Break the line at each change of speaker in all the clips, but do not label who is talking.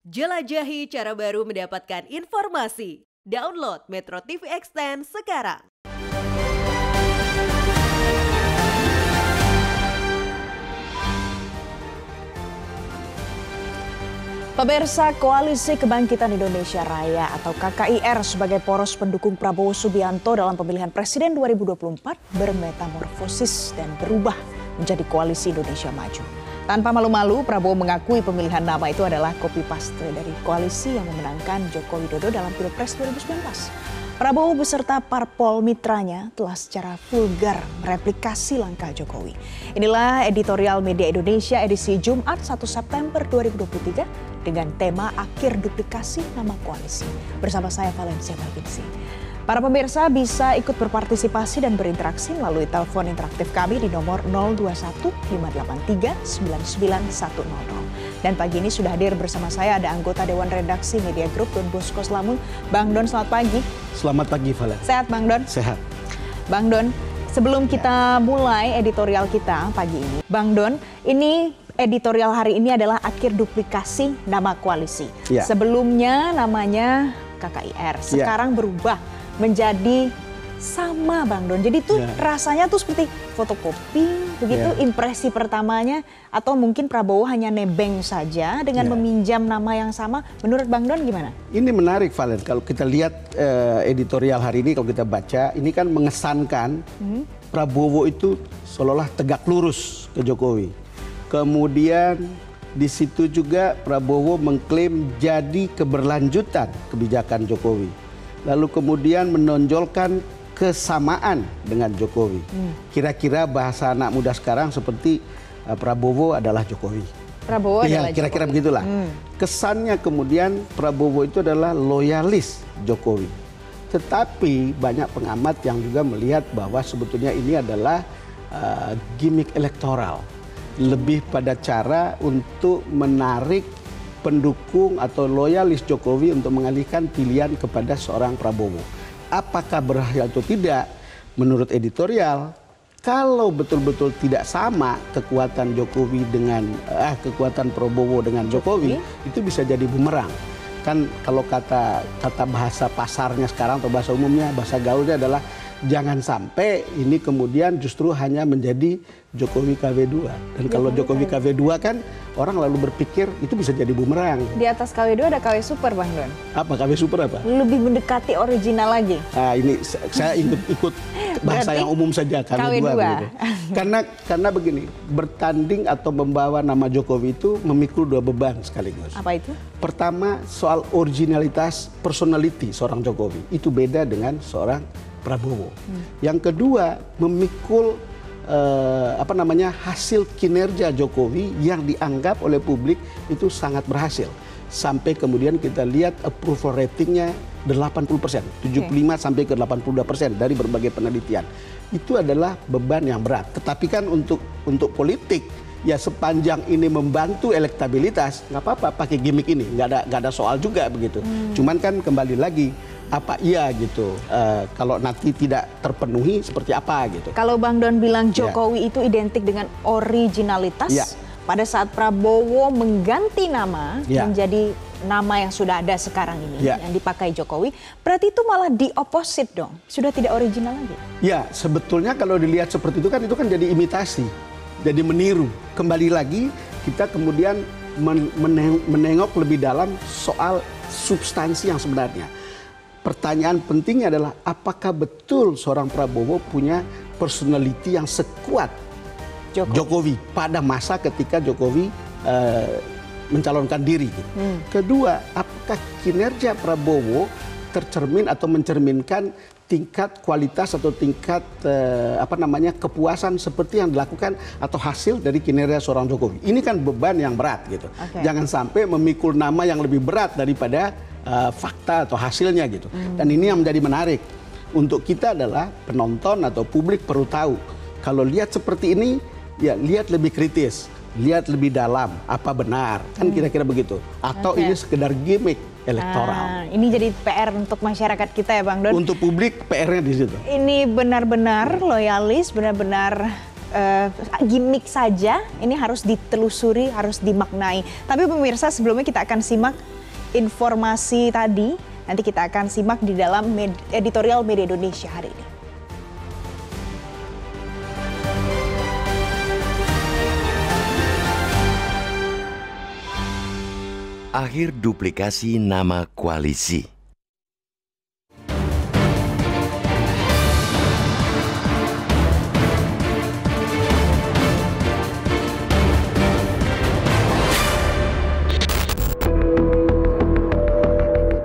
Jelajahi cara baru mendapatkan informasi. Download Metro TV Extend sekarang.
Pemirsa, Koalisi Kebangkitan Indonesia Raya atau KKIR sebagai poros pendukung Prabowo Subianto dalam pemilihan presiden 2024 bermetamorfosis dan berubah menjadi Koalisi Indonesia Maju. Tanpa malu-malu, Prabowo mengakui pemilihan nama itu adalah copy paste dari koalisi yang memenangkan Joko Widodo dalam Pilpres 2019. Prabowo beserta parpol mitranya telah secara vulgar mereplikasi langkah Jokowi. Inilah editorial Media Indonesia edisi Jumat 1 September 2023 dengan tema Akhir Duplikasi Nama Koalisi. Bersama saya Valencia Balbinsi. Para pemirsa bisa ikut berpartisipasi dan berinteraksi melalui telepon interaktif kami di nomor 021 583 99100. Dan pagi ini sudah hadir bersama saya ada anggota Dewan Redaksi Media Group Don Bosco Slamun. Bang Don, selamat pagi.
Selamat pagi, Valen.
Sehat, Bang Don?
Sehat.
Bang Don, sebelum kita mulai editorial kita pagi ini, Bang Don, ini editorial hari ini adalah akhir duplikasi nama koalisi.
Ya.
Sebelumnya namanya KKIR, sekarang berubah menjadi sama, Bang Don. Jadi tuh rasanya tuh seperti fotokopi begitu, impresi pertamanya, atau mungkin Prabowo hanya nebeng saja dengan meminjam nama yang sama. Menurut Bang Don gimana?
Ini menarik, Valen. Kalau kita lihat editorial hari ini, kalau kita baca, ini kan mengesankan Prabowo itu seolah-olah tegak lurus ke Jokowi. Kemudian di situ juga Prabowo mengklaim jadi keberlanjutan kebijakan Jokowi. Lalu kemudian menonjolkan kesamaan dengan Jokowi. Kira-kira bahasa anak muda sekarang seperti Prabowo adalah Jokowi.
Prabowo adalah
kira-kira
Jokowi.
Begitulah. Kesannya kemudian Prabowo itu adalah loyalis Jokowi. Tetapi banyak pengamat yang juga melihat bahwa sebetulnya ini adalah gimmick elektoral. Lebih pada cara untuk menarik pendukung atau loyalis Jokowi untuk mengalihkan pilihan kepada seorang Prabowo. Apakah berhasil atau tidak? Menurut editorial, kalau betul-betul tidak sama kekuatan Jokowi dengan kekuatan Prabowo dengan Jokowi, itu bisa jadi bumerang. Kan kalau kata bahasa pasarnya sekarang atau bahasa umumnya, bahasa gaulnya adalah jangan sampai ini kemudian justru hanya menjadi Jokowi KW2. Dan kalau Jokowi KW2 kan orang lalu berpikir itu bisa jadi bumerang.
Di atas KW2 ada KW Super, Bang Don.
Apa KW Super apa?
Lebih mendekati original lagi.
Ini saya ikut bahasa yang umum saja KW2. Gitu. Karena begini, bertanding atau membawa nama Jokowi itu memikul dua beban sekaligus.
Apa itu? Pertama,
soal originalitas personality seorang Jokowi. Itu beda dengan seorang Prabowo. Yang kedua, memikul hasil kinerja Jokowi yang dianggap oleh publik itu sangat berhasil. Sampai kemudian kita lihat approval ratingnya 80%, 75 sampai ke 82% dari berbagai penelitian. Itu adalah beban yang berat. Tetapi kan untuk politik, ya sepanjang ini membantu elektabilitas, nggak apa-apa pakai gimmick ini, nggak ada soal juga begitu. Cuman kan kembali lagi, apa iya gitu, kalau nanti tidak terpenuhi seperti apa gitu.
Kalau Bang Don bilang Jokowi itu identik dengan originalitas, pada saat Prabowo mengganti nama menjadi nama yang sudah ada sekarang ini, yang dipakai Jokowi, berarti itu malah di opposite dong, sudah tidak original lagi.
Ya, sebetulnya kalau dilihat seperti itu kan jadi imitasi, jadi meniru. Kembali lagi kita kemudian menengok lebih dalam soal substansi yang sebenarnya. Pertanyaan pentingnya adalah apakah betul seorang Prabowo punya personality yang sekuat Jokowi pada masa ketika Jokowi mencalonkan diri. Gitu. Kedua, apakah kinerja Prabowo tercermin atau mencerminkan tingkat kualitas atau tingkat kepuasan seperti yang dilakukan atau hasil dari kinerja seorang Jokowi. Ini kan beban yang berat gitu. Jangan sampai memikul nama yang lebih berat daripada fakta atau hasilnya gitu. Dan ini yang menjadi menarik untuk kita adalah penonton atau publik perlu tahu kalau lihat seperti ini, ya lihat lebih kritis, lihat lebih dalam apa benar, kan kira-kira begitu, atau ini sekedar gimmick elektoral.
Ini jadi PR untuk masyarakat kita ya, Bang Don.
Untuk publik PR-nya di situ.
Ini benar-benar loyalis, benar-benar gimmick saja, ini harus ditelusuri, harus dimaknai. Tapi pemirsa, sebelumnya kita akan simak informasi tadi, nanti kita akan simak di dalam editorial Media Indonesia hari ini.
Akhir duplikasi nama koalisi.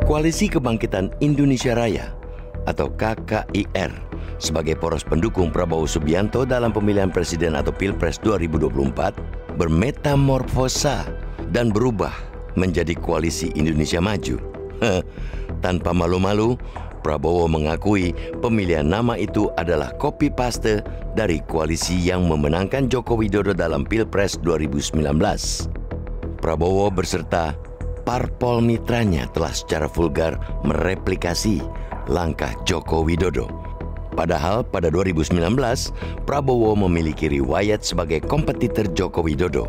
Koalisi Kebangkitan Indonesia Raya atau KKIR sebagai poros pendukung Prabowo Subianto dalam pemilihan presiden atau Pilpres 2024 bermetamorfosa dan berubah menjadi Koalisi Indonesia Maju. Tanpa malu-malu, Prabowo mengakui pemilihan nama itu adalah copy-paste dari koalisi yang memenangkan Joko Widodo dalam Pilpres 2019. Prabowo beserta parpol mitranya telah secara vulgar mereplikasi langkah Joko Widodo. Padahal pada 2019, Prabowo memiliki riwayat sebagai kompetitor Joko Widodo.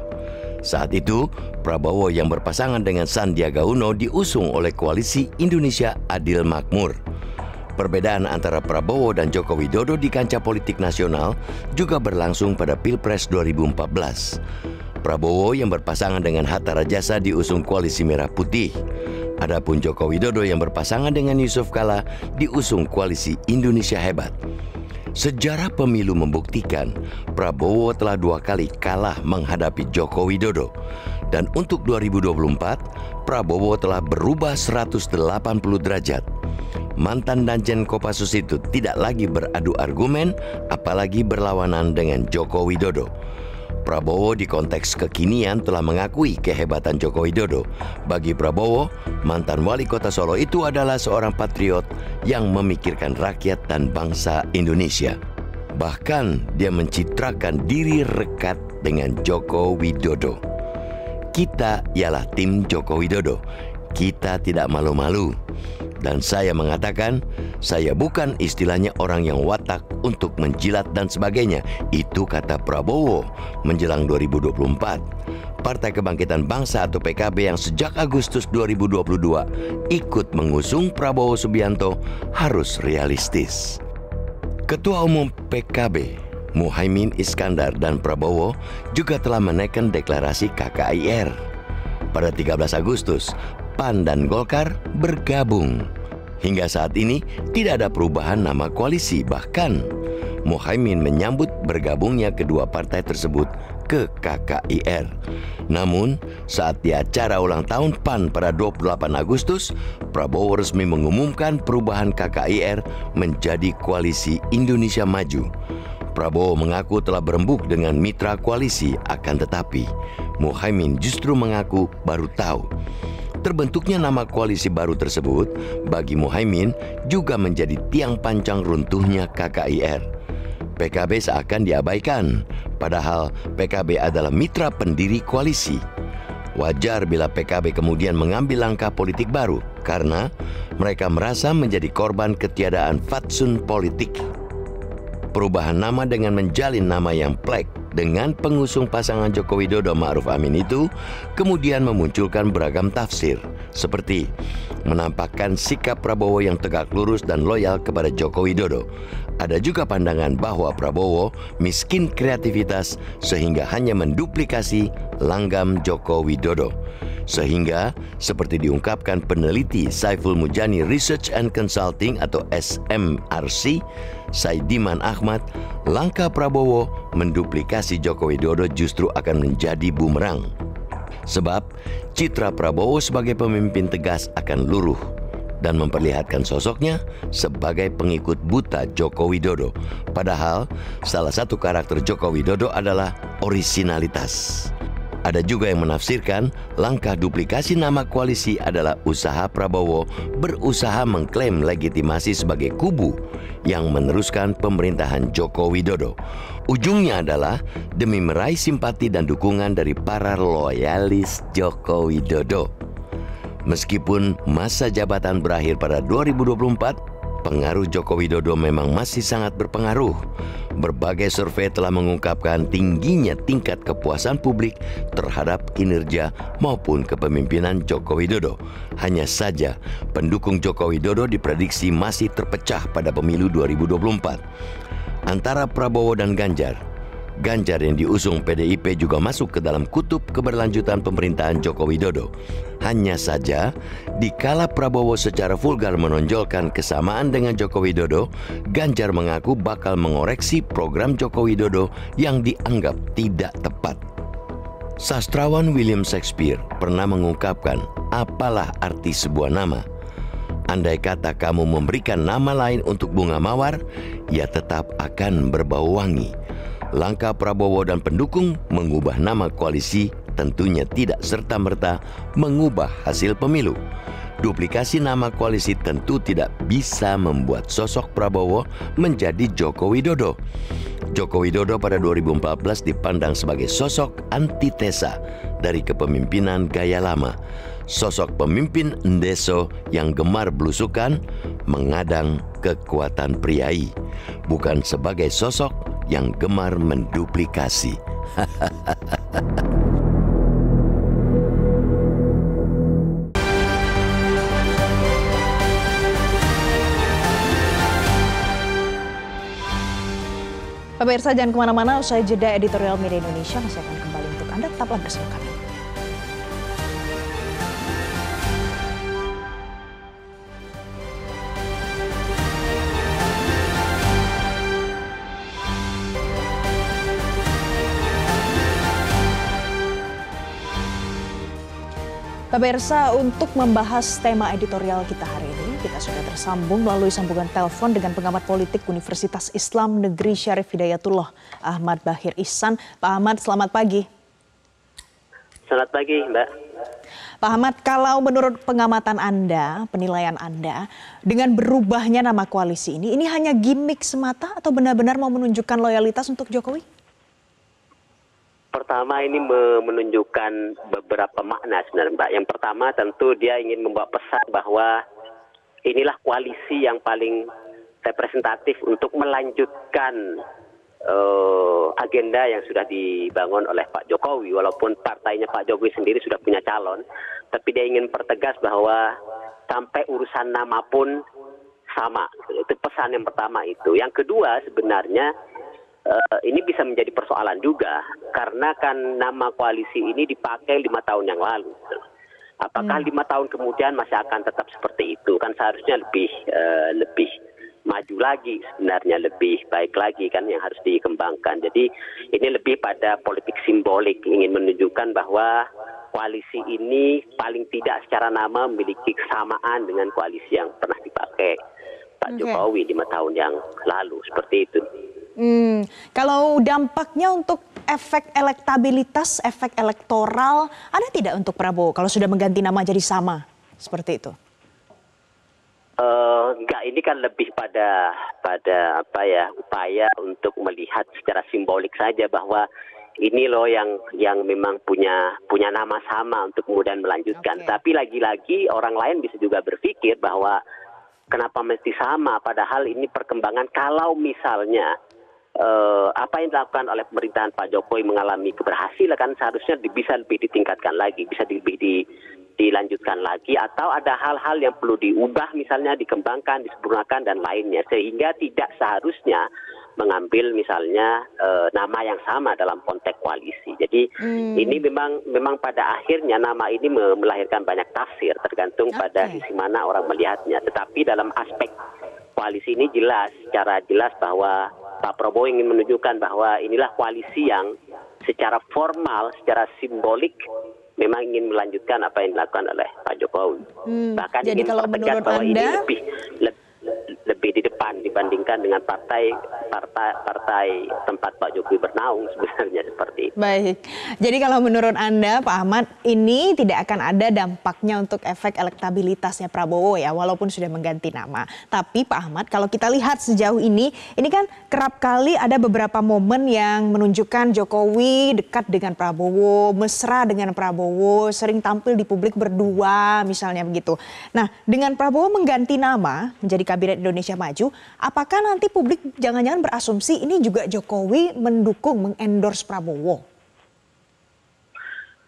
Saat itu, Prabowo yang berpasangan dengan Sandiaga Uno diusung oleh Koalisi Indonesia Adil Makmur. Perbedaan antara Prabowo dan Joko Widodo di kancah politik nasional juga berlangsung pada Pilpres 2014. Prabowo yang berpasangan dengan Hatta Rajasa diusung Koalisi Merah Putih. Adapun Joko Widodo yang berpasangan dengan Yusuf Kala diusung Koalisi Indonesia Hebat. Sejarah pemilu membuktikan Prabowo telah 2 kali kalah menghadapi Joko Widodo. Dan untuk 2024, Prabowo telah berubah 180 derajat. Mantan Danjen Kopassus itu tidak lagi beradu argumen, apalagi berlawanan dengan Joko Widodo. Prabowo di konteks kekinian telah mengakui kehebatan Joko Widodo. Bagi Prabowo, mantan wali kota Solo itu adalah seorang patriot yang memikirkan rakyat dan bangsa Indonesia. Bahkan dia mencitrakan diri rekat dengan Joko Widodo. Kita ialah tim Joko Widodo. Kita tidak malu-malu. Dan saya mengatakan, saya bukan istilahnya orang yang watak untuk menjilat dan sebagainya. Itu kata Prabowo menjelang 2024. Partai Kebangkitan Bangsa atau PKB yang sejak Agustus 2022 ikut mengusung Prabowo Subianto harus realistis. Ketua Umum PKB, Muhaimin Iskandar dan Prabowo juga telah menaikkan deklarasi KKIR. Pada 13 Agustus, PAN dan Golkar bergabung. Hingga saat ini tidak ada perubahan nama koalisi. Bahkan Muhaimin menyambut bergabungnya kedua partai tersebut ke KKIR. Namun saat di acara ulang tahun PAN pada 28 Agustus, Prabowo resmi mengumumkan perubahan KKIR menjadi Koalisi Indonesia Maju. Prabowo mengaku telah berembuk dengan mitra koalisi, akan tetapi Muhaimin justru mengaku baru tahu. Terbentuknya nama koalisi baru tersebut bagi Muhaimin juga menjadi tiang pancang runtuhnya KKIR. PKB seakan diabaikan, padahal PKB adalah mitra pendiri koalisi. Wajar bila PKB kemudian mengambil langkah politik baru karena mereka merasa menjadi korban ketiadaan fatsun politik. Perubahan nama dengan menjalin nama yang plek dengan pengusung pasangan Joko Widodo Ma'ruf Amin itu kemudian memunculkan beragam tafsir, seperti menampakkan sikap Prabowo yang tegak lurus dan loyal kepada Joko Widodo. Ada juga pandangan bahwa Prabowo miskin kreativitas sehingga hanya menduplikasi langgam Joko Widodo. Sehingga seperti diungkapkan peneliti Saiful Mujani Research and Consulting atau SMRC, Saidiman Ahmad, langkah Prabowo menduplikasi Joko Widodo justru akan menjadi bumerang. Sebab citra Prabowo sebagai pemimpin tegas akan luruh dan memperlihatkan sosoknya sebagai pengikut buta Joko Widodo. Padahal salah satu karakter Joko Widodo adalah orisinalitas. Ada juga yang menafsirkan langkah duplikasi nama koalisi adalah usaha Prabowo berusaha mengklaim legitimasi sebagai kubu yang meneruskan pemerintahan Joko Widodo. Ujungnya adalah demi meraih simpati dan dukungan dari para loyalis Joko Widodo. Meskipun masa jabatan berakhir pada 2024, pengaruh Joko Widodo memang masih sangat berpengaruh. Berbagai survei telah mengungkapkan tingginya tingkat kepuasan publik terhadap kinerja maupun kepemimpinan Joko Widodo. Hanya saja, pendukung Joko Widodo diprediksi masih terpecah pada pemilu 2024. Antara Prabowo dan Ganjar. Ganjar yang diusung PDIP juga masuk ke dalam kutub keberlanjutan pemerintahan Joko Widodo. Hanya saja, dikala Prabowo secara vulgar menonjolkan kesamaan dengan Joko Widodo, Ganjar mengaku bakal mengoreksi program Joko Widodo yang dianggap tidak tepat. Sastrawan William Shakespeare pernah mengungkapkan, apalah arti sebuah nama? Andai kata kamu memberikan nama lain untuk bunga mawar, ia tetap akan berbau wangi. Langkah Prabowo dan pendukung mengubah nama koalisi tentunya tidak serta-merta mengubah hasil pemilu. Duplikasi nama koalisi tentu tidak bisa membuat sosok Prabowo menjadi Joko Widodo. Joko Widodo pada 2014 dipandang sebagai sosok antitesa dari kepemimpinan gaya lama. Sosok pemimpin ndeso yang gemar belusukan, mengadang kekuatan priai. Bukan sebagai sosok yang gemar menduplikasi.
Pemirsa, jangan kemana-mana, usai jeda editorial Media Indonesia masih akan kembali untuk Anda, tetaplah bersama kami. Pemirsa, untuk membahas tema editorial kita hari ini, kita sudah tersambung melalui sambungan telepon dengan pengamat politik Universitas Islam Negeri Syarif Hidayatullah, Ahmad Bahir Ihsan. Pak Ahmad, selamat pagi.
Selamat pagi, Mbak.
Pak Ahmad, kalau menurut pengamatan Anda, penilaian Anda, dengan berubahnya nama koalisi ini hanya gimmick semata atau benar-benar mau menunjukkan loyalitas untuk Jokowi?
Pertama, ini menunjukkan beberapa makna sebenarnya, Mbak. Yang pertama tentu dia ingin membawa pesan bahwa inilah koalisi yang paling representatif untuk melanjutkan agenda yang sudah dibangun oleh Pak Jokowi. Walaupun partainya Pak Jokowi sendiri sudah punya calon, tapi dia ingin pertegas bahwa sampai urusan nama pun sama. Itu pesan yang pertama itu. Yang kedua sebenarnya, ini bisa menjadi persoalan juga karena kan nama koalisi ini dipakai 5 tahun yang lalu. Apakah 5 tahun kemudian masih akan tetap seperti itu? Kan seharusnya lebih maju lagi sebenarnya, lebih baik lagi kan yang harus dikembangkan. Jadi ini lebih pada politik simbolik, ingin menunjukkan bahwa koalisi ini paling tidak secara nama memiliki kesamaan dengan koalisi yang pernah dipakai Pak Jokowi 5 tahun yang lalu, seperti itu.
Kalau dampaknya untuk efek elektabilitas, efek elektoral, ada tidak untuk Prabowo kalau sudah mengganti nama jadi sama seperti itu?
Enggak, ini kan lebih pada upaya untuk melihat secara simbolik saja bahwa ini loh yang memang punya nama sama untuk kemudian melanjutkan. Tapi lagi-lagi orang lain bisa juga berpikir bahwa kenapa mesti sama, padahal ini perkembangan kalau misalnya apa yang dilakukan oleh pemerintahan Pak Jokowi mengalami keberhasilan, kan seharusnya bisa lebih ditingkatkan lagi, bisa lebih dilanjutkan lagi, atau ada hal-hal yang perlu diubah misalnya, dikembangkan, disempurnakan dan lainnya, sehingga tidak seharusnya mengambil misalnya nama yang sama dalam konteks koalisi. Jadi ini memang pada akhirnya nama ini melahirkan banyak tafsir tergantung pada sisi mana orang melihatnya. Tetapi dalam aspek koalisi ini secara jelas bahwa Pak Prabowo ingin menunjukkan bahwa inilah koalisi yang secara formal, secara simbolik memang ingin melanjutkan apa yang dilakukan oleh Pak Jokowi. Bahkan
jadi
ingin
kalau
pertegas
menurut
bahwa
Anda,
ini lebih di depan dibandingkan dengan partai tempat Pak Jokowi bernaung, sebenarnya seperti itu.
Baik, jadi kalau menurut Anda Pak Ahmad, ini tidak akan ada dampaknya untuk efek elektabilitasnya Prabowo ya, walaupun sudah mengganti nama. Tapi Pak Ahmad, kalau kita lihat sejauh ini kan kerap kali ada beberapa momen yang menunjukkan Jokowi dekat dengan Prabowo, mesra dengan Prabowo, sering tampil di publik berdua misalnya begitu. Nah, dengan Prabowo mengganti nama menjadi Kabinet Indonesia Indonesia Maju, apakah nanti publik jangan-jangan berasumsi ini juga Jokowi mendukung, mengendorse Prabowo?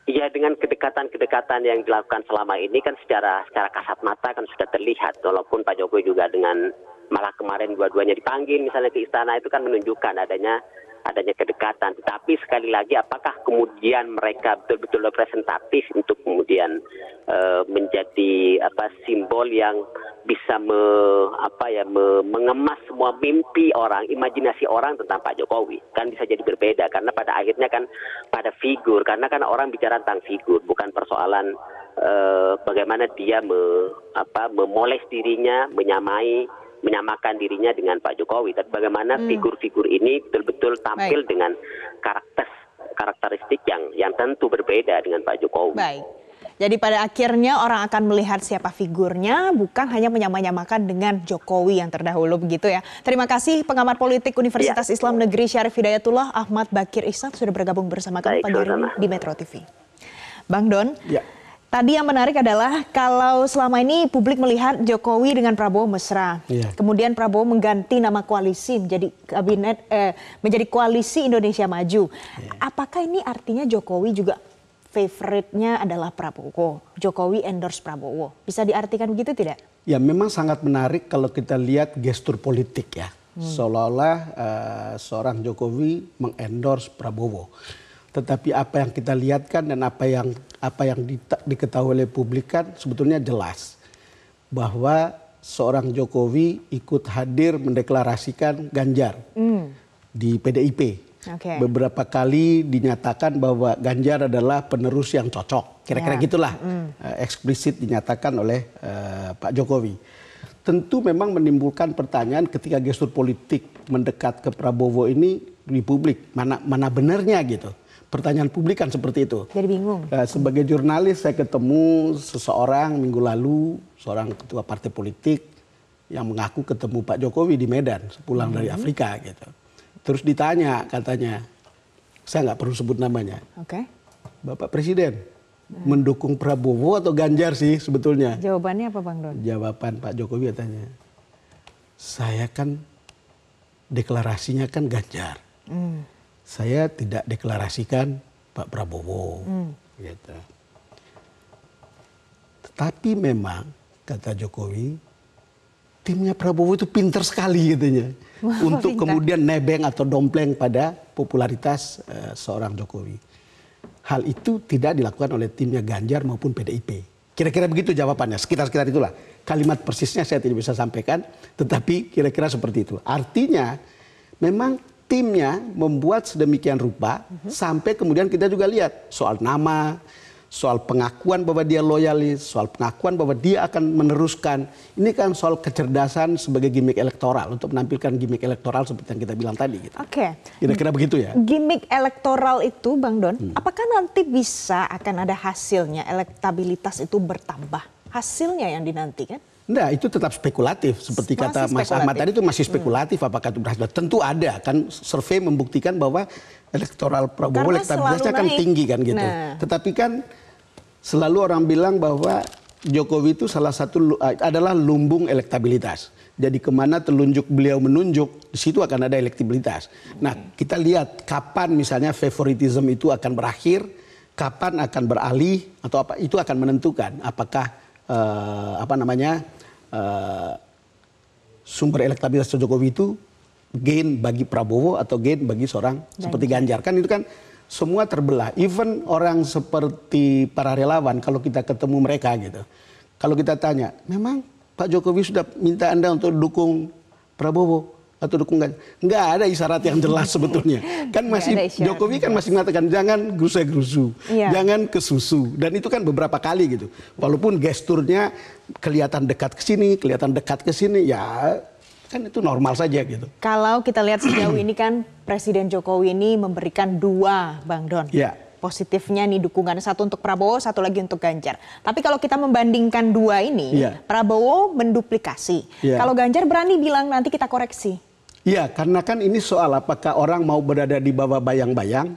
Iya, dengan kedekatan-kedekatan yang dilakukan selama ini kan secara kasat mata kan sudah terlihat, walaupun Pak Jokowi juga dengan malah kemarin dua-duanya dipanggil misalnya ke istana, itu kan menunjukkan adanya kedekatan. Tetapi sekali lagi, apakah kemudian mereka betul-betul representatif untuk kemudian menjadi simbol yang bisa mengemas semua mimpi orang, imajinasi orang tentang Pak Jokowi? Kan bisa jadi berbeda, karena pada akhirnya kan pada figur, karena kan orang bicara tentang figur, bukan persoalan bagaimana dia memoles dirinya, menyamakan dirinya dengan Pak Jokowi, tapi bagaimana figur-figur ini betul-betul tampil dengan karakteristik yang tentu berbeda dengan Pak Jokowi.
Baik. Jadi pada akhirnya orang akan melihat siapa figurnya, bukan hanya menyamakan dengan Jokowi yang terdahulu, begitu ya. Terima kasih pengamat politik Universitas Islam Negeri Syarif Hidayatullah Ahmad Bakir Ihsan sudah bergabung bersama kami pagi hari ini di Metro TV. Bang Don, tadi yang menarik adalah kalau selama ini publik melihat Jokowi dengan Prabowo mesra, kemudian Prabowo mengganti nama koalisi menjadi menjadi Koalisi Indonesia Maju. Apakah ini artinya Jokowi juga favoritnya adalah Prabowo, Jokowi endorse Prabowo? Bisa diartikan begitu tidak?
Ya, memang sangat menarik kalau kita lihat gestur politik ya. Seolah-olah seorang Jokowi mengendorse Prabowo. Tetapi apa yang kita lihatkan dan apa yang diketahui oleh publik kan sebetulnya jelas bahwa seorang Jokowi ikut hadir mendeklarasikan Ganjar di PDIP. Beberapa kali dinyatakan bahwa Ganjar adalah penerus yang cocok. Kira-kira gitulah eksplisit dinyatakan oleh Pak Jokowi. Tentu memang menimbulkan pertanyaan ketika gestur politik mendekat ke Prabowo ini di publik. Mana benarnya gitu. Pertanyaan publik kan seperti itu.
Jadi bingung.
Sebagai jurnalis saya ketemu seseorang minggu lalu, seorang ketua partai politik yang mengaku ketemu Pak Jokowi di Medan sepulang dari Afrika gitu. Terus ditanya katanya, saya nggak perlu sebut namanya. Bapak Presiden mendukung Prabowo atau Ganjar sih sebetulnya?
Jawabannya apa Bang Don?
Jawaban Pak Jokowi katanya, saya kan deklarasinya kan Ganjar. Saya tidak deklarasikan Pak Prabowo. Gitu. Tetapi memang kata Jokowi, timnya Prabowo itu pinter sekali katanya. Untuk kemudian nebeng atau dompleng pada popularitas seorang Jokowi. Hal itu tidak dilakukan oleh timnya Ganjar maupun PDIP. Kira-kira begitu jawabannya, sekitar-sekitar itulah. Kalimat persisnya saya tidak bisa sampaikan, tetapi kira-kira seperti itu. Artinya memang timnya membuat sedemikian rupa sampai kemudian kita juga lihat soal nama, soal pengakuan bahwa dia loyalis, soal pengakuan bahwa dia akan meneruskan. Ini kan soal kecerdasan sebagai gimmick elektoral untuk menampilkan gimmick elektoral seperti yang kita bilang tadi. Gitu. Kira-kira begitu ya.
Gimmick elektoral itu Bang Don, apakah nanti bisa akan ada hasilnya, elektabilitas itu bertambah? Hasilnya yang dinantikan?
Enggak, itu tetap spekulatif. Seperti kata Mas Ahmad tadi itu masih spekulatif apakah itu berhasil. Tentu ada kan survei membuktikan bahwa elektoral Prabowo elektabilitasnya kan tinggi kan gitu. Tetapi kan selalu orang bilang bahwa Jokowi itu salah satu adalah lumbung elektabilitas. Jadi kemana telunjuk beliau menunjuk, di situ akan ada elektabilitas. Nah, kita lihat kapan misalnya favoritism itu akan berakhir, kapan akan beralih atau apa itu akan menentukan apakah sumber elektabilitas Jokowi itu gain bagi Prabowo atau gain bagi seorang seperti Ganjar. Kan itu kan semua terbelah. Even orang seperti para relawan kalau kita ketemu mereka gitu. Kalau kita tanya, memang Pak Jokowi sudah minta Anda untuk dukung Prabowo atau dukung Ganjar? Nggak ada isyarat yang jelas sebetulnya. Kan masih Jokowi kan masih mengatakan jangan gerusa-gerusu, jangan kesusu. Dan itu kan beberapa kali gitu. Walaupun gesturnya kelihatan dekat ke sini, kelihatan dekat ke sini, ya kan itu normal saja gitu.
Kalau kita lihat sejauh ini kan Presiden Jokowi ini memberikan dua, Bang Don. Positifnya nih dukungan, satu untuk Prabowo, satu lagi untuk Ganjar. Tapi kalau kita membandingkan dua ini, Prabowo menduplikasi. Kalau Ganjar berani bilang nanti kita koreksi.
Iya, karena kan ini soal apakah orang mau berada di bawah bayang-bayang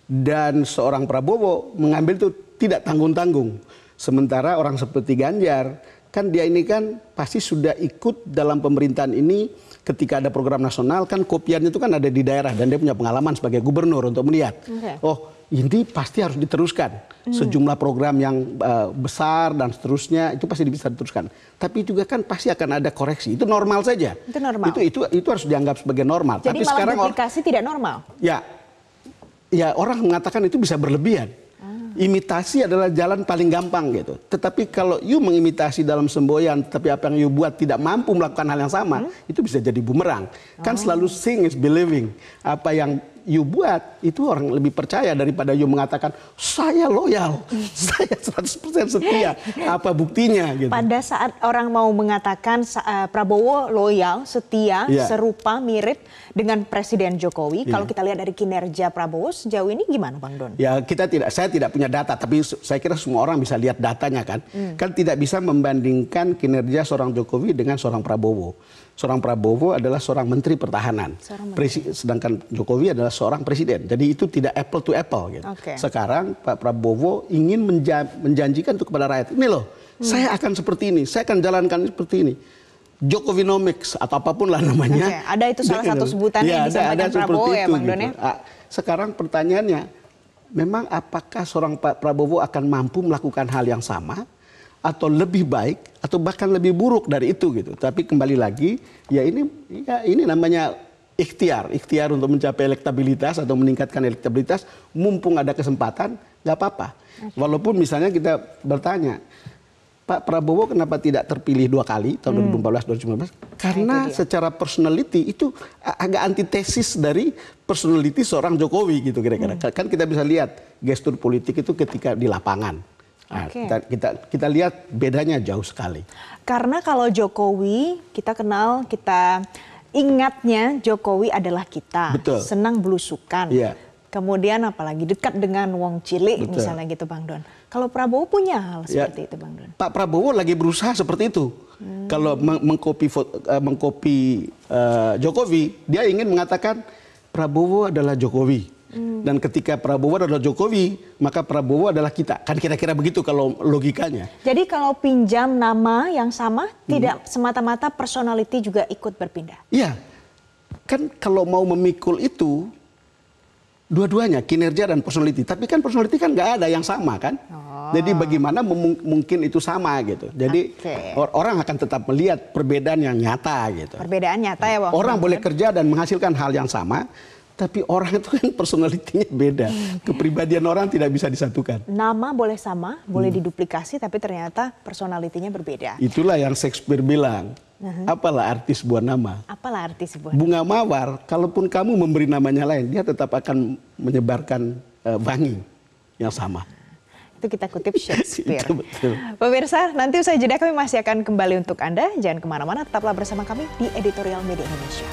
dan seorang Prabowo mengambil itu tidak tanggung-tanggung. Sementara orang seperti Ganjar kan dia ini kan pasti sudah ikut dalam pemerintahan ini ketika ada program nasional, kan kopiannya itu kan ada di daerah dan dia punya pengalaman sebagai gubernur untuk melihat, oh ini pasti harus diteruskan. Sejumlah program yang besar dan seterusnya itu pasti bisa diteruskan. Tapi juga kan pasti akan ada koreksi. Itu normal saja.
Itu normal.
Itu harus dianggap sebagai normal.
Jadi
tapi
malah
sekarang
duplikasi tidak normal.
Ya orang mengatakan itu bisa berlebihan. Imitasi adalah jalan paling gampang gitu. Tetapi kalau you mengimitasi dalam semboyan, tapi apa yang you buat tidak mampu melakukan hal yang sama, itu bisa jadi bumerang. Kan selalu seeing is believing. Apa yang you buat itu orang lebih percaya daripada you mengatakan saya loyal, saya 100% setia. Apa buktinya gitu.
Pada saat orang mau mengatakan Prabowo loyal, setia, serupa, mirip dengan Presiden Jokowi, kalau kita lihat dari kinerja Prabowo sejauh ini gimana Bang Don?
Ya saya tidak punya data, tapi saya kira semua orang bisa lihat datanya kan. Kan tidak bisa membandingkan kinerja seorang Jokowi dengan seorang Prabowo. Seorang Prabowo adalah seorang menteri pertahanan, sedangkan Jokowi adalah seorang presiden. Jadi itu tidak apple to apple gitu. Sekarang Pak Prabowo ingin menjanjikan itu kepada rakyat. Ini loh, saya akan seperti ini, saya akan jalankan seperti ini. Jokowinomics atau apapun lah namanya.
Ada itu salah satu sebutan yang disampaikan Prabowo ya Bang Don ya.
Sekarang pertanyaannya, memang apakah seorang Pak Prabowo akan mampu melakukan hal yang sama? Atau lebih baik atau bahkan lebih buruk dari itu gitu. Tapi kembali lagi ya ini namanya ikhtiar untuk mencapai elektabilitas atau meningkatkan elektabilitas, mumpung ada kesempatan nggak apa-apa. Walaupun misalnya kita bertanya, Pak Prabowo kenapa tidak terpilih 2 kali tahun 2014 2019? Karena secara personality itu agak antitesis dari personality seorang Jokowi gitu kira-kira. Kan kita bisa lihat gestur politik itu ketika di lapangan. Nah, kita lihat bedanya jauh sekali.
Karena kalau Jokowi kita kenal, kita ingatnya Jokowi adalah kita.
Betul.
Senang belusukan.
Iya.
Kemudian apalagi dekat dengan wong cilik misalnya gitu Bang Don. Kalau Prabowo punya hal seperti itu Bang Don. Pak
Prabowo lagi berusaha seperti itu. Kalau mengkopi Jokowi, dia ingin mengatakan Prabowo adalah Jokowi. Dan ketika Prabowo adalah Jokowi, maka Prabowo adalah kita. Kan kira-kira begitu kalau logikanya.
Jadi kalau pinjam nama yang sama, tidak semata-mata personality juga ikut berpindah?
Iya. Kan kalau mau memikul itu, dua-duanya, kinerja dan personality. Tapi kan personality kan nggak ada yang sama kan. Jadi bagaimana mungkin itu sama gitu. Jadi orang akan tetap melihat perbedaan yang nyata gitu.
Perbedaan nyata ya Bang.
Orang boleh kerja dan menghasilkan hal yang sama, tapi orang itu kan personalitinya beda. Kepribadian orang tidak bisa disatukan.
Nama boleh sama, boleh diduplikasi, tapi ternyata personalitinya berbeda.
Itulah yang Shakespeare bilang. Apalah arti sebuah nama?
Apalah arti sebuah
bunga mawar, kalaupun kamu memberi namanya lain, dia tetap akan menyebarkan wangi yang sama.
Itu kita kutip Shakespeare.
Itu betul.
Pemirsa, nanti usai jeda kami masih akan kembali untuk Anda. Jangan kemana-mana, tetaplah bersama kami di Editorial Media Indonesia.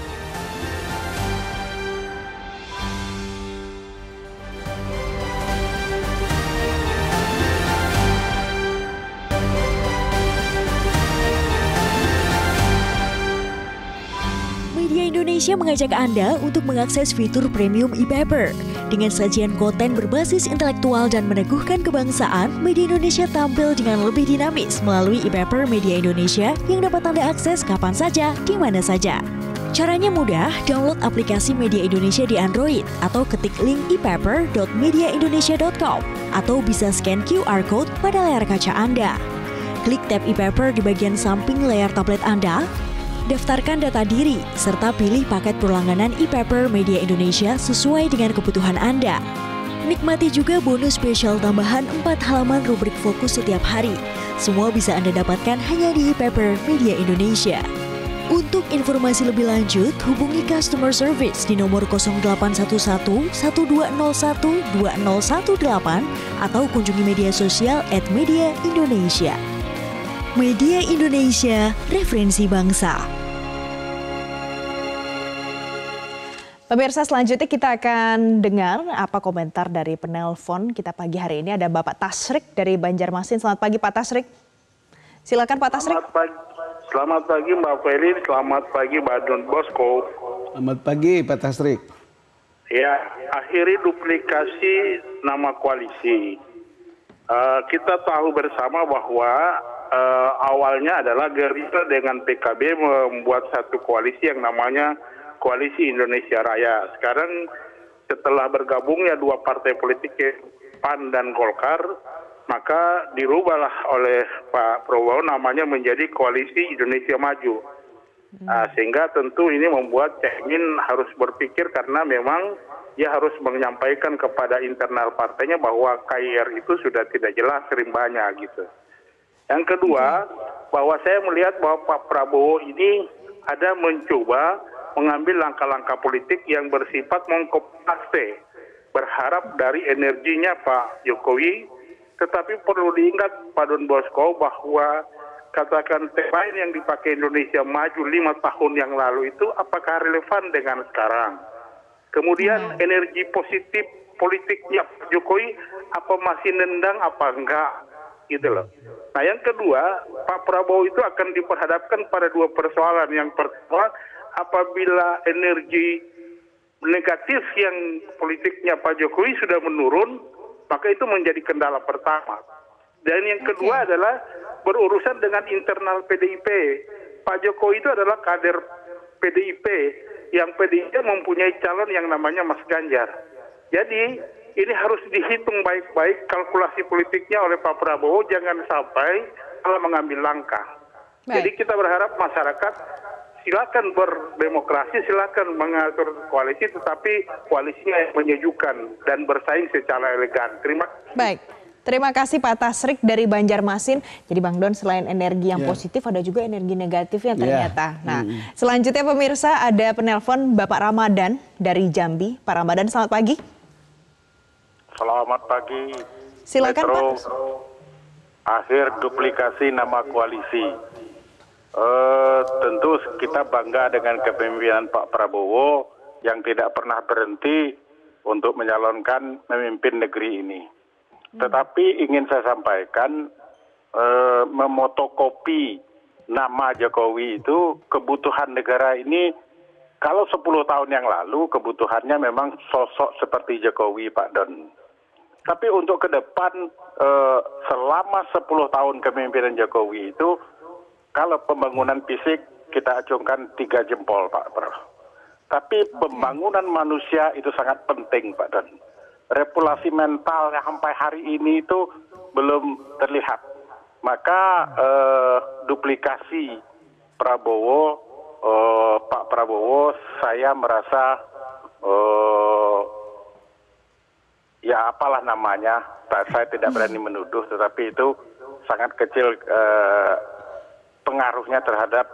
Media Indonesia mengajak Anda untuk mengakses fitur premium e-paper. Dengan sajian konten berbasis intelektual dan meneguhkan kebangsaan, Media Indonesia tampil dengan lebih dinamis melalui e-paper Media Indonesia yang dapat Anda akses kapan saja, di mana saja. Caranya mudah, download aplikasi Media Indonesia di Android atau ketik link e-paper.mediaindonesia.com atau bisa scan QR code pada layar kaca Anda. Klik tab e-paper di bagian samping layar tablet Anda. Daftarkan data diri, serta pilih paket perlangganan e-paper Media Indonesia sesuai dengan kebutuhan Anda. Nikmati juga bonus spesial tambahan 4 halaman rubrik fokus setiap hari. Semua bisa Anda dapatkan hanya di e-paper Media Indonesia. Untuk informasi lebih lanjut, hubungi customer service di nomor 0811 1201 2018 atau kunjungi media sosial @mediaindonesia. Media Indonesia, referensi bangsa.
Pemirsa, selanjutnya kita akan dengar apa komentar dari penelpon kita pagi hari ini. Ada Bapak Tasrik dari Banjarmasin. Selamat pagi Pak Tasrik. Silakan Pak Tasrik.
Selamat pagi Mbak Feli, selamat pagi Mbak Don Bosco.
Selamat pagi Pak Tasrik.
Ya, akhiri duplikasi nama koalisi. Kita tahu bersama bahwa awalnya adalah Gerindra dengan PKB membuat satu koalisi yang namanya Koalisi Indonesia Raya. Sekarang setelah bergabungnya dua partai politik, PAN dan Golkar, maka dirubahlah oleh Pak Prabowo namanya menjadi Koalisi Indonesia Maju. Sehingga tentu ini membuat Caimin harus berpikir karena memang dia harus menyampaikan kepada internal partainya bahwa KIR itu sudah tidak jelas rimbanya gitu. Yang kedua, bahwa saya melihat bahwa Pak Prabowo ini ada mencoba mengambil langkah-langkah politik yang bersifat mengkompaste, berharap dari energinya Pak Jokowi, tetapi perlu diingat Pak Don Bosco bahwa katakan tema yang dipakai Indonesia Maju 5 tahun yang lalu itu apakah relevan dengan sekarang? Kemudian energi positif politiknya Pak Jokowi apa masih nendang apa enggak? Gitu loh. Nah yang kedua, Pak Prabowo itu akan diperhadapkan pada dua persoalan. Yang pertama, apabila energi negatif yang politiknya Pak Jokowi sudah menurun, maka itu menjadi kendala pertama. Dan yang kedua adalah berurusan dengan internal PDIP. Pak Jokowi itu adalah kader PDIP, yang PDIP mempunyai calon yang namanya Mas Ganjar. Jadi ini harus dihitung baik-baik kalkulasi politiknya oleh Pak Prabowo, jangan sampai salah mengambil langkah. Jadi kita berharap masyarakat silakan berdemokrasi, silakan mengatur koalisi, tetapi koalisinya yang menyejukkan dan bersaing secara elegan.
Terima kasih Pak Tasrik dari Banjarmasin. Jadi Bang Don, selain energi yang positif ada juga energi negatifnya ternyata. Nah, selanjutnya pemirsa ada penelpon Bapak Ramadan dari Jambi. Pak Ramadan, selamat pagi.
Selamat pagi.
Silakan
Metro,
Pak.
Akhir duplikasi nama koalisi. Tentu kita bangga dengan kepemimpinan Pak Prabowo yang tidak pernah berhenti untuk menyalonkan memimpin negeri ini. Tetapi ingin saya sampaikan, memotokopi nama Jokowi itu kebutuhan negara ini, kalau 10 tahun yang lalu kebutuhannya memang sosok seperti Jokowi, Pak Don. Tapi untuk ke depan, selama 10 tahun kepemimpinan Jokowi itu, kalau pembangunan fisik kita acungkan 3 jempol, Pak Bro. Tapi pembangunan manusia itu sangat penting, Pak Don. Repulasi mental yang sampai hari ini itu belum terlihat. Maka duplikasi Prabowo, Pak Prabowo, saya merasa ya apalah namanya, saya tidak berani menuduh, tetapi itu sangat kecil pengaruhnya terhadap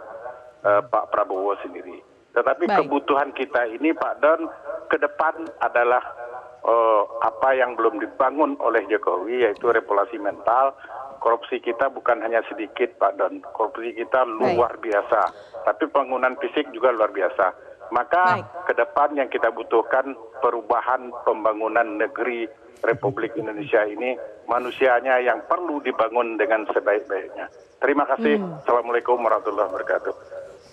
Pak Prabowo sendiri. Tetapi kebutuhan kita ini, Pak Don, ke depan adalah apa yang belum dibangun oleh Jokowi, yaitu repulasi mental. Korupsi kita bukan hanya sedikit, Pak Don. Korupsi kita luar biasa. Tapi bangunan fisik juga luar biasa. Maka ke depan yang kita butuhkan perubahan pembangunan negeri Republik Indonesia ini, manusianya yang perlu dibangun dengan sebaik-baiknya. Terima kasih. Assalamualaikum warahmatullahi wabarakatuh.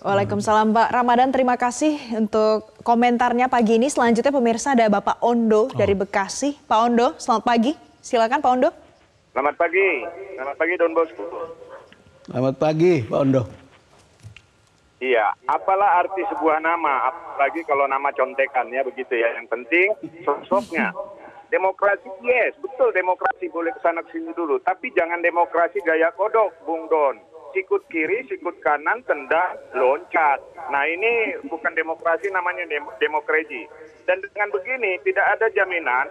Waalaikumsalam Pak Ramadan, terima kasih untuk komentarnya pagi ini. Selanjutnya pemirsa ada Bapak Ondo dari Bekasi. Pak Ondo, selamat pagi. Silakan Pak Ondo.
Selamat pagi Don Bosco.
Selamat pagi Pak Ondo.
Iya, apalah arti sebuah nama, apalagi kalau nama contekannya begitu ya. Yang penting sosoknya. Demokrasi, yes, betul demokrasi boleh kesana kesini dulu. Tapi jangan demokrasi gaya kodok, Bung Don. Sikut kiri, sikut kanan, tendang, loncat. Nah ini bukan demokrasi, namanya demokrasi. Dan dengan begini tidak ada jaminan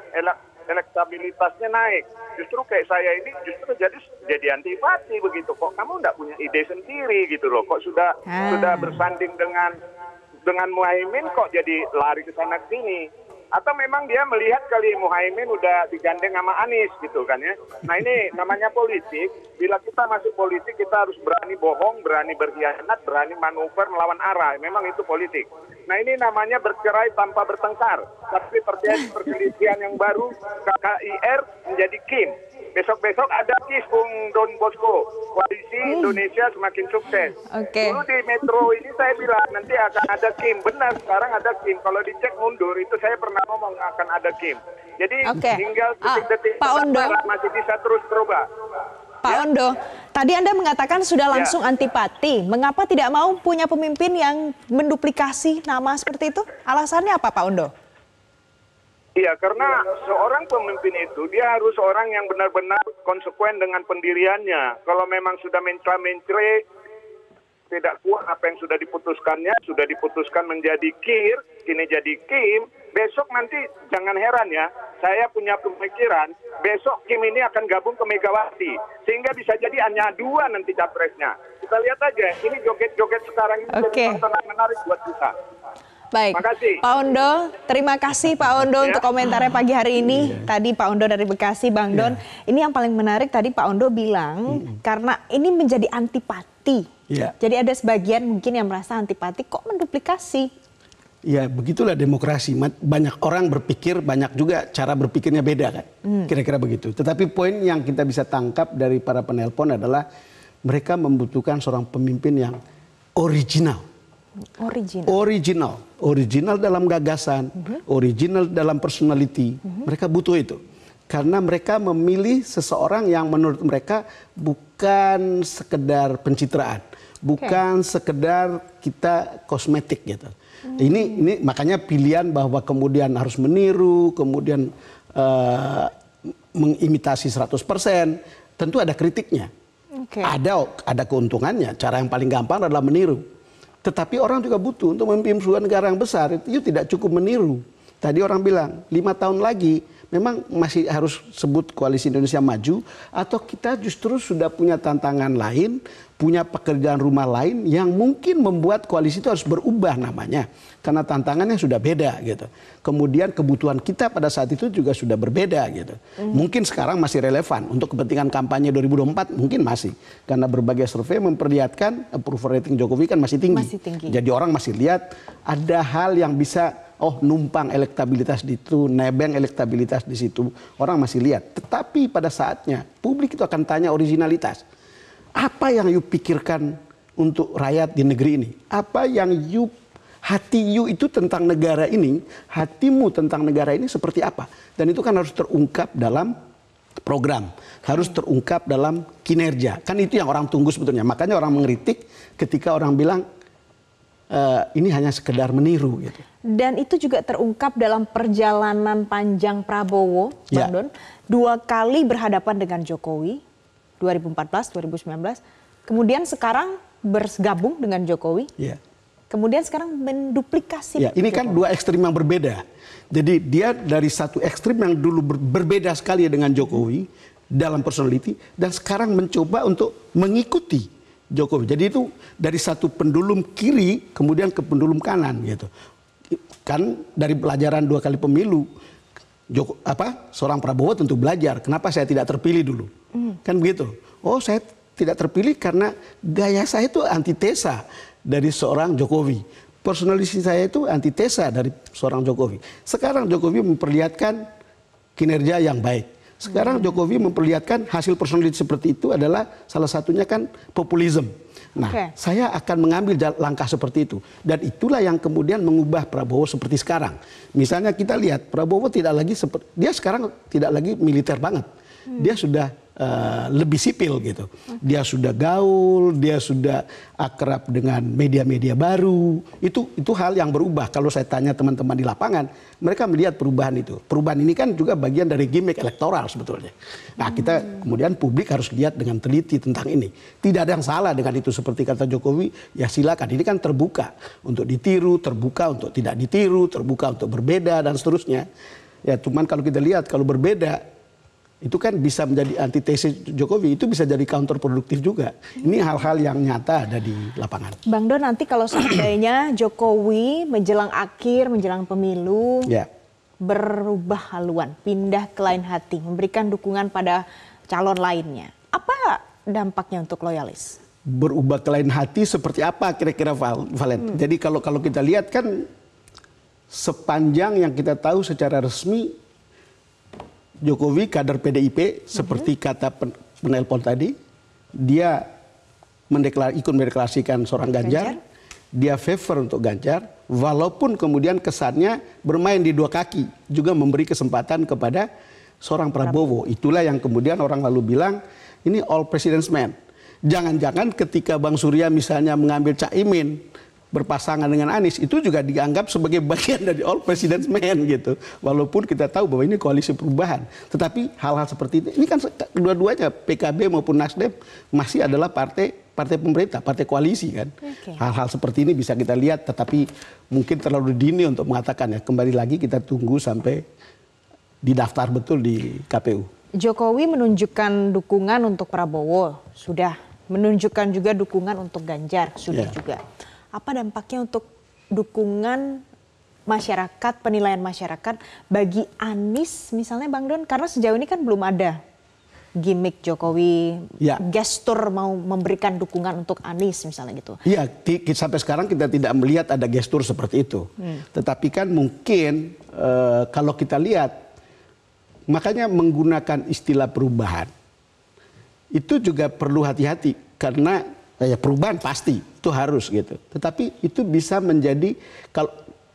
elektabilitasnya naik. Justru kayak saya ini justru jadi antipati begitu. Kok kamu nggak punya ide sendiri gitu loh. Kok sudah bersanding dengan Muhaimin kok jadi lari ke sana ke sini. Atau memang dia melihat kali Muhaimin udah digandeng sama Anies gitu kan ya. Nah ini namanya politik. Bila kita masuk politik kita harus berani bohong, berani berkhianat, berani manuver melawan arah. Memang itu politik. Nah ini namanya bercerai tanpa bertengkar. Tapi perselisihan yang baru, KKIR menjadi KIM. Besok-besok ada KIS, Bung Don Bosco. Koalisi Indonesia semakin sukses. Dulu di Metro ini saya bilang nanti akan ada KIM. Benar, sekarang ada KIM. Kalau dicek mundur itu saya pernah ngomong akan ada KIM. Jadi tinggal detik-detik masih bisa terus berubah.
Pak Ondo, tadi Anda mengatakan sudah langsung antipati. Mengapa tidak mau punya pemimpin yang menduplikasi nama seperti itu? Alasannya apa, Pak Ondo?
Iya, karena seorang pemimpin itu dia harus orang yang benar-benar konsekuen dengan pendiriannya. Kalau memang sudah mencela-mencela, tidak kuat apa yang sudah diputuskan menjadi kir, kini jadi Kim, besok nanti jangan heran ya, saya punya pemikiran, besok Kim ini akan gabung ke Megawati, sehingga bisa jadi hanya 2 nanti capresnya. Kita lihat aja, ini joget-joget sekarang ini jadi tontonan menarik buat kita.
Baik, Pak Ondo, terima kasih Pak Ondo untuk komentarnya pagi hari ini. Tadi Pak Ondo dari Bekasi, Bang Don. Ini yang paling menarik tadi Pak Ondo bilang, karena ini menjadi antipati. Jadi ada sebagian mungkin yang merasa antipati kok menduplikasi.
Ya begitulah demokrasi. Banyak orang berpikir, banyak juga cara berpikirnya beda kan. Kira-kira begitu. Tetapi poin yang kita bisa tangkap dari para penelpon adalah mereka membutuhkan seorang pemimpin yang original. Original dalam gagasan, original dalam personality. Mereka butuh itu. Karena mereka memilih seseorang yang menurut mereka bukan sekedar pencitraan. Bukan sekedar kita kosmetik gitu. Ini makanya pilihan bahwa kemudian harus meniru, kemudian mengimitasi 100%, tentu ada kritiknya. Ada keuntungannya. Cara yang paling gampang adalah meniru. Tetapi orang juga butuh untuk memimpin sebuah negara yang besar, itu tidak cukup meniru. Tadi orang bilang 5 tahun lagi memang masih harus sebut Koalisi Indonesia Maju, atau kita justru sudah punya tantangan lain, punya pekerjaan rumah lain yang mungkin membuat koalisi itu harus berubah namanya. Karena tantangannya sudah beda gitu. Kemudian kebutuhan kita pada saat itu juga sudah berbeda gitu. Mungkin sekarang masih relevan untuk kepentingan kampanye 2024 mungkin masih. Karena berbagai survei memperlihatkan approval rating Jokowi kan masih tinggi. Jadi orang masih lihat ada hal yang bisa numpang elektabilitas di situ, nebeng elektabilitas di situ. Orang masih lihat. Tetapi pada saatnya publik itu akan tanya originalitas. Apa yang you pikirkan untuk rakyat di negeri ini? Apa yang hati you itu tentang negara ini, hatimu tentang negara ini seperti apa? Dan itu kan harus terungkap dalam program, harus terungkap dalam kinerja. Kan itu yang orang tunggu sebetulnya. Makanya orang mengkritik ketika orang bilang ini hanya sekedar meniru gitu.
Dan itu juga terungkap dalam perjalanan panjang Prabowo, Bang Don. 2 kali berhadapan dengan Jokowi, 2014, 2019. Kemudian sekarang bergabung dengan Jokowi. Kemudian sekarang menduplikasi.
Ini kan 2 ekstrim yang berbeda. Jadi dia dari satu ekstrim yang dulu berbeda sekali dengan Jokowi dalam personality, dan sekarang mencoba untuk mengikuti Jokowi. Jadi itu dari satu pendulum kiri kemudian ke pendulum kanan gitu. Kan dari pelajaran 2 kali pemilu, seorang Prabowo tentu belajar kenapa saya tidak terpilih dulu. Kan begitu. Saya tidak terpilih karena gaya saya itu antitesa dari seorang Jokowi. Personality saya itu antitesa dari seorang Jokowi. Sekarang Jokowi memperlihatkan kinerja yang baik. Sekarang Jokowi memperlihatkan hasil personality seperti itu adalah salah satunya kan populisme. Nah, saya akan mengambil langkah seperti itu. Dan itulah yang kemudian mengubah Prabowo seperti sekarang. Misalnya kita lihat Prabowo dia sekarang tidak lagi militer banget. Dia sudah lebih sipil gitu. Dia sudah gaul, dia sudah akrab dengan media-media baru. Itu hal yang berubah. Kalau saya tanya teman-teman di lapangan, mereka melihat perubahan itu. Perubahan ini kan juga bagian dari gimmick elektoral sebetulnya. Nah, kita kemudian publik harus lihat dengan teliti tentang ini. Tidak ada yang salah dengan itu, seperti kata Jokowi, ya silakan. Ini kan terbuka untuk ditiru, terbuka untuk tidak ditiru, terbuka untuk berbeda dan seterusnya. Ya, cuman kalau kita lihat kalau berbeda itu kan bisa menjadi antitesis Jokowi, itu bisa jadi counterproduktif juga. Ini hal-hal yang nyata ada di lapangan.
Bang Don, nanti kalau seandainya Jokowi menjelang pemilu berubah haluan, pindah ke lain hati, memberikan dukungan pada calon lainnya, apa dampaknya untuk loyalis?
Berubah ke lain hati seperti apa kira-kira, Valen? Jadi kalau kita lihat kan sepanjang yang kita tahu secara resmi, Jokowi kader PDIP seperti kata penelpon tadi, dia ikut mendeklarasikan seorang Ganjar, dia favor untuk Ganjar, walaupun kemudian kesannya bermain di 2 kaki, juga memberi kesempatan kepada seorang Prabowo. Itulah yang kemudian orang lalu bilang ini all president's man. Jangan-jangan ketika Bang Surya misalnya mengambil Caimin berpasangan dengan Anies, itu juga dianggap sebagai bagian dari all president's man gitu. Walaupun kita tahu bahwa ini koalisi perubahan. Tetapi hal-hal seperti ini kan dua-duanya PKB maupun Nasdem masih adalah partai pemerintah, partai koalisi kan. Hal-hal seperti ini bisa kita lihat, tetapi mungkin terlalu dini untuk mengatakan ya. Kembali lagi kita tunggu sampai didaftar betul di KPU.
Jokowi menunjukkan dukungan untuk Prabowo, sudah. Menunjukkan juga dukungan untuk Ganjar, sudah juga. Apa dampaknya untuk dukungan masyarakat, penilaian masyarakat bagi Anies misalnya Bang Don? Karena sejauh ini kan belum ada gimmick Jokowi, gestur mau memberikan dukungan untuk Anies misalnya gitu. Iya,
sampai sekarang kita tidak melihat ada gestur seperti itu. Tetapi kan mungkin kalau kita lihat, makanya menggunakan istilah perubahan, itu juga perlu hati-hati karena ya perubahan pasti itu harus gitu. Tetapi itu bisa menjadi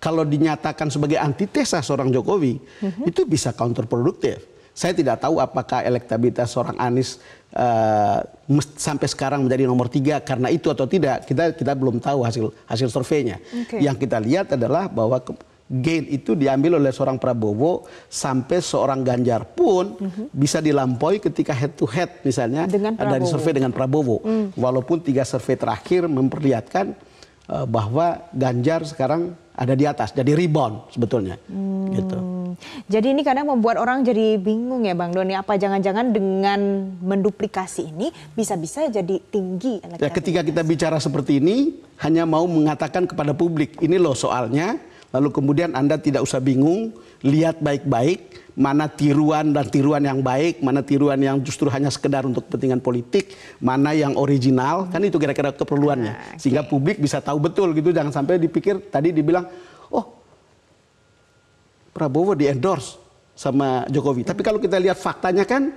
kalau dinyatakan sebagai antitesa seorang Jokowi, itu bisa counterproduktif. Saya tidak tahu apakah elektabilitas seorang Anies sampai sekarang menjadi nomor 3 karena itu atau tidak. Kita belum tahu hasil surveinya. Yang kita lihat adalah bahwa gain itu diambil oleh seorang Prabowo sampai seorang Ganjar pun bisa dilampaui ketika head to head misalnya dari survei dengan Prabowo. Walaupun 3 survei terakhir memperlihatkan bahwa Ganjar sekarang ada di atas, jadi rebound sebetulnya. Gitu.
Jadi ini kadang membuat orang jadi bingung ya Bang Doni, apa jangan-jangan dengan menduplikasi ini bisa-bisa jadi tinggi elektabilitas.
Ya, ketika kita bicara seperti ini hanya mau mengatakan kepada publik, ini loh soalnya. Lalu kemudian Anda tidak usah bingung, lihat baik-baik mana tiruan dan tiruan yang baik, mana tiruan yang justru hanya sekedar untuk kepentingan politik, mana yang original, kan itu kira-kira keperluannya. Sehingga publik bisa tahu betul gitu, jangan sampai dipikir tadi dibilang, oh Prabowo di-endorse sama Jokowi. Tapi kalau kita lihat faktanya kan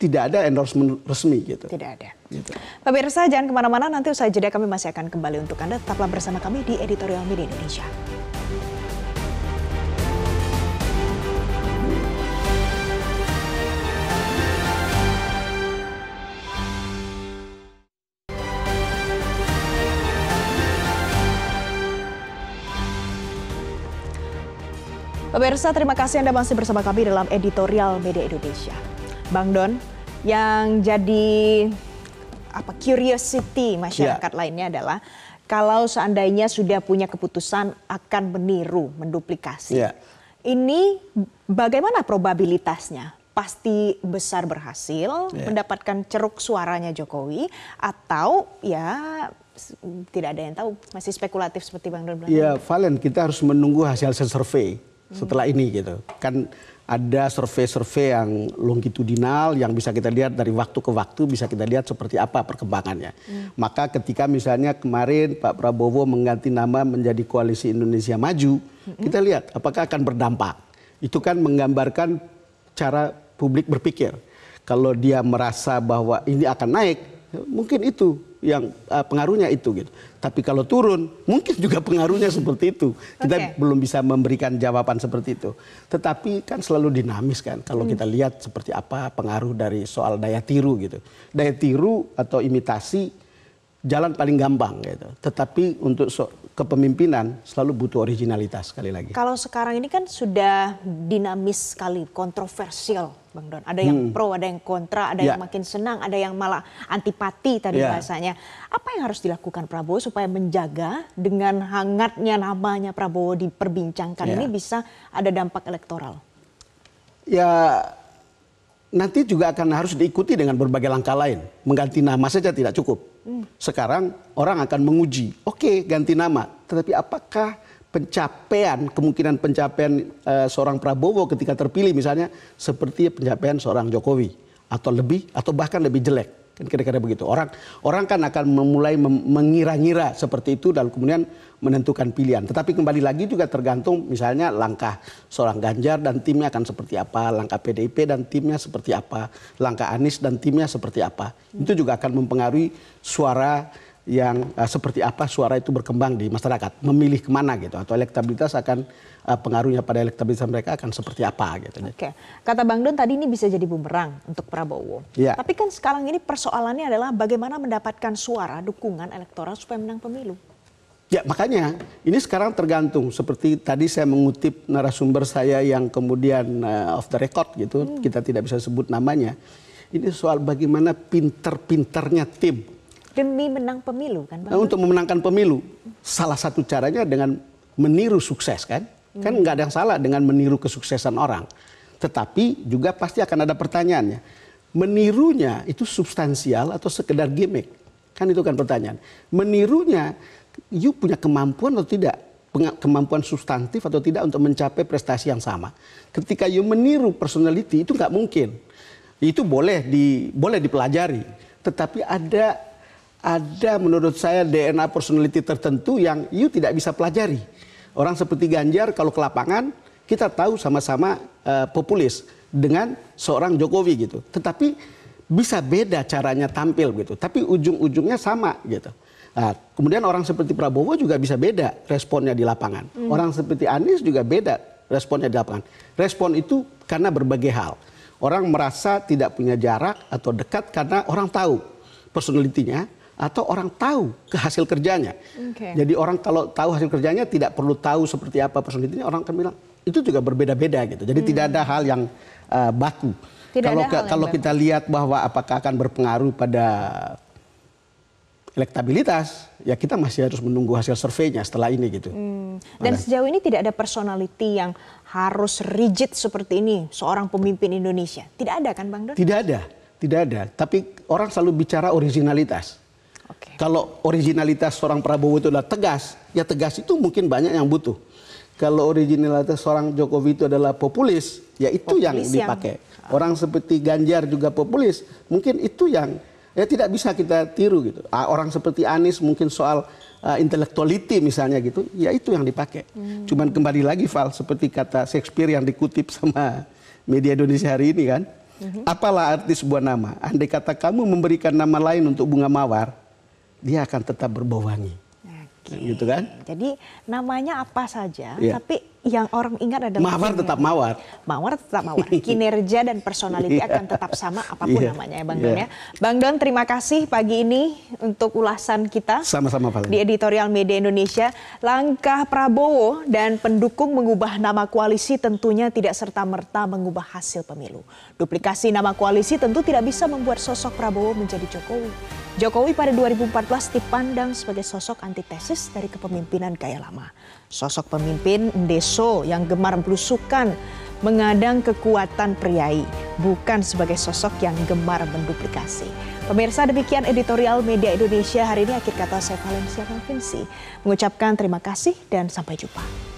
tidak ada endorsement resmi gitu.
Tidak ada. Gitu. Pemirsa jangan kemana-mana, nanti usai jeda kami masih akan kembali untuk Anda. Tetaplah bersama kami di Editorial Media Indonesia. Pemirsa, terima kasih Anda masih bersama kami dalam Editorial Media Indonesia. Bang Don, yang jadi curiosity masyarakat lainnya adalah kalau seandainya sudah punya keputusan akan meniru, menduplikasi. Ini bagaimana probabilitasnya? Pasti besar berhasil mendapatkan ceruk suaranya Jokowi atau ya tidak ada yang tahu, masih spekulatif seperti Bang Don bilang.
Ya, Valen, kita harus menunggu hasil survei setelah ini gitu. Kan ada survei-survei yang longitudinal yang bisa kita lihat dari waktu ke waktu, bisa kita lihat seperti apa perkembangannya. Maka ketika misalnya kemarin Pak Prabowo mengganti nama menjadi Koalisi Indonesia Maju, kita lihat apakah akan berdampak. Itu kan menggambarkan cara publik berpikir. Kalau dia merasa bahwa ini akan naik, mungkin itu yang pengaruhnya itu gitu. Tapi kalau turun, mungkin juga pengaruhnya seperti itu. Kita belum bisa memberikan jawaban seperti itu. Tetapi kan selalu dinamis kan. Kalau kita lihat seperti apa pengaruh dari soal daya tiru gitu. Daya tiru atau imitasi jalan paling gampang gitu. Tetapi untuk kepemimpinan selalu butuh originalitas sekali lagi.
Kalau sekarang ini kan sudah dinamis sekali, kontroversial Bang Don. Ada yang pro, ada yang kontra, ada yang makin senang, ada yang malah antipati tadi bahasanya. Apa yang harus dilakukan Prabowo supaya menjaga dengan hangatnya namanya Prabowo diperbincangkan ini bisa ada dampak elektoral?
Ya nanti juga akan harus diikuti dengan berbagai langkah lain. Mengganti nama saja tidak cukup. Sekarang orang akan menguji, oke, ganti nama. Tetapi apakah kemungkinan pencapaian seorang Prabowo ketika terpilih misalnya seperti pencapaian seorang Jokowi atau lebih atau bahkan lebih jelek, kan kira-kira begitu. Orang kan akan memulai mengira-ngira seperti itu dan kemudian menentukan pilihan. Tetapi kembali lagi juga tergantung misalnya langkah seorang Ganjar dan timnya akan seperti apa, langkah PDIP dan timnya seperti apa, langkah Anies dan timnya seperti apa. Itu juga akan mempengaruhi suara seperti apa suara itu berkembang di masyarakat, memilih kemana gitu, atau elektabilitas akan pengaruhnya pada elektabilitas mereka akan seperti apa gitu.
Oke, kata Bang Don tadi ini bisa jadi bumerang untuk Prabowo.
Ya.
Tapi kan sekarang ini persoalannya adalah bagaimana mendapatkan suara dukungan elektoral supaya menang pemilu.
Ya makanya ini sekarang tergantung, seperti tadi saya mengutip narasumber saya yang kemudian off the record gitu, kita tidak bisa sebut namanya. Ini soal bagaimana pinter-pinternya tim.
Demi menang pemilu kan Bang?
Nah, untuk memenangkan pemilu, salah satu caranya dengan meniru sukses kan. Kan nggak ada yang salah dengan meniru kesuksesan orang. Tetapi juga pasti akan ada pertanyaannya. Menirunya itu substansial atau sekedar gimmick? Kan itu kan pertanyaan. Menirunya, you punya kemampuan atau tidak? Kemampuan substantif atau tidak untuk mencapai prestasi yang sama. Ketika you meniru personality itu nggak mungkin. Itu boleh dipelajari, tetapi ada menurut saya DNA personality tertentu yang you tidak bisa pelajari. Orang seperti Ganjar kalau ke lapangan kita tahu sama-sama populis dengan seorang Jokowi gitu, tetapi bisa beda caranya tampil gitu, tapi ujung-ujungnya sama gitu. Nah, kemudian orang seperti Prabowo juga bisa beda responnya di lapangan. Orang seperti Anies juga beda responnya di lapangan. Respon itu karena berbagai hal. Orang merasa tidak punya jarak atau dekat karena orang tahu personalitinya atau orang tahu ke hasil kerjanya. Jadi orang kalau tahu hasil kerjanya tidak perlu tahu seperti apa personalitinya, orang akan bilang itu juga berbeda-beda gitu. Jadi tidak ada hal yang baku. Kalau kita lihat bahwa apakah akan berpengaruh pada elektabilitas, ya kita masih harus menunggu hasil surveinya setelah ini gitu.
Dan sejauh ini tidak ada personality yang harus rigid seperti ini seorang pemimpin Indonesia. Tidak ada kan Bang Don?
Tidak ada. Tapi orang selalu bicara originalitas. Kalau originalitas seorang Prabowo itu adalah tegas, ya tegas itu mungkin banyak yang butuh. Kalau originalitas seorang Jokowi itu adalah populis, ya itu yang dipakai. Orang seperti Ganjar juga populis, mungkin itu yang ya tidak bisa kita tiru gitu. Orang seperti Anies mungkin soal intellectuality misalnya gitu, ya itu yang dipakai. Cuman kembali lagi Val, seperti kata Shakespeare yang dikutip sama media Indonesia hari ini kan, apalah arti sebuah nama? Andai kata kamu memberikan nama lain untuk bunga mawar, dia akan tetap berbau wangi. Gitu kan?
Jadi namanya apa saja, tapi yang orang ingat adalah
mawar tetap mawar.
Mawar tetap mawar. Kinerja dan personality akan tetap sama apapun namanya ya Bang Don ya. Bang Don, terima kasih pagi ini untuk ulasan kita.
Sama-sama Pak.
Di editorial Media Indonesia. Langkah Prabowo dan pendukung mengubah nama koalisi tentunya tidak serta-merta mengubah hasil pemilu. Duplikasi nama koalisi tentu tidak bisa membuat sosok Prabowo menjadi Jokowi. Jokowi pada 2014 dipandang sebagai sosok antitesis dari kepemimpinan gaya lama. Sosok pemimpin ndeso yang gemar belusukan, mengadang kekuatan priai, bukan sebagai sosok yang gemar menduplikasi. Pemirsa, demikian editorial Media Indonesia hari ini. Akhir kata saya Valencia Malvinsi mengucapkan terima kasih dan sampai jumpa.